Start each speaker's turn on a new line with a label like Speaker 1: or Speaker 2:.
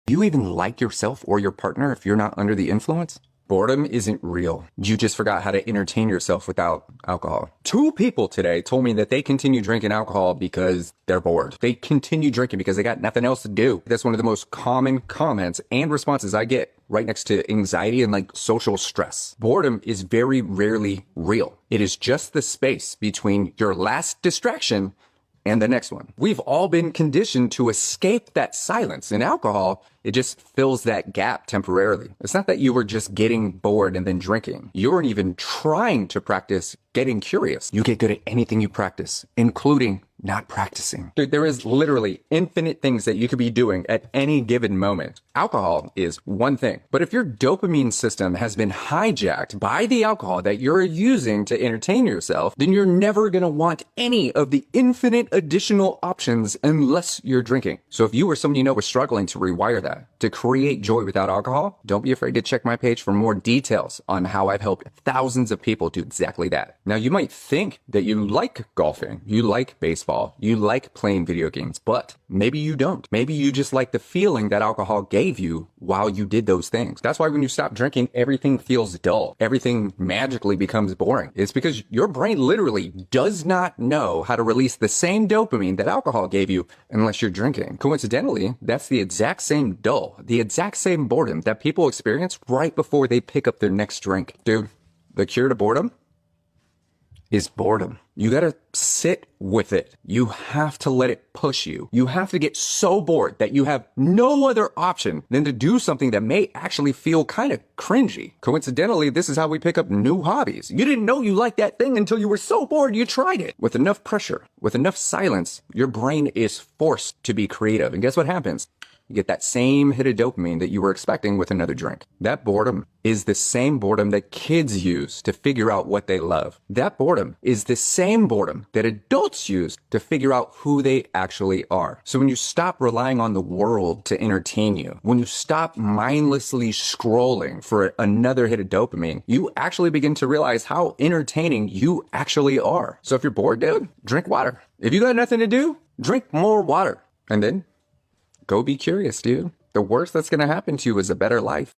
Speaker 1: Do you even like yourself or your partner if you're not under the influence? Boredom isn't real. You just forgot how to entertain yourself without alcohol. 2 people today told me that they continue drinking alcohol because they're bored. They continue drinking because they got nothing else to do. That's one of the most common comments and responses I get, right next to anxiety and like social stress. Boredom is very rarely real. It is just the space between your last distraction and the next one. We've all been conditioned to escape that silence. In alcohol, it just fills that gap temporarily. It's not that you were just getting bored and then drinking. You weren't even trying to practice getting curious. You get good at anything you practice, including not practicing. Dude, there is literally infinite things that you could be doing at any given moment. Alcohol is one thing. But if your dopamine system has been hijacked by the alcohol that you're using to entertain yourself, then you're never going to want any of the infinite additional options unless you're drinking. So if you or someone you know was struggling to rewire that, to create joy without alcohol, don't be afraid to check my page for more details on how I've helped thousands of people do exactly that. Now, you might think that you like golfing, you like baseball, you like playing video games, but maybe you don't. Maybe you just like the feeling that alcohol gave you while you did those things. That's why when you stop drinking, everything feels dull. Everything magically becomes boring. It's because your brain literally does not know how to release the same dopamine that alcohol gave you unless you're drinking. Coincidentally, that's the exact same dull, the exact same boredom that people experience right before they pick up their next drink. Dude, the cure to boredom is boredom. You gotta sit with it. You have to let it push you. You have to get so bored that you have no other option than to do something that may actually feel kind of cringy. Coincidentally, this is how we pick up new hobbies. You didn't know you liked that thing until you were so bored you tried it. With enough pressure, with enough silence, your brain is forced to be creative. And guess what happens? You get that same hit of dopamine that you were expecting with another drink. That boredom is the same boredom that kids use to figure out what they love. That boredom is the same boredom that adults use to figure out who they actually are. So when you stop relying on the world to entertain you, when you stop mindlessly scrolling for another hit of dopamine, you actually begin to realize how entertaining you actually are. So if you're bored, dude, drink water. If you got nothing to do, drink more water. And then go be curious, dude. The worst that's going to happen to you is a better life.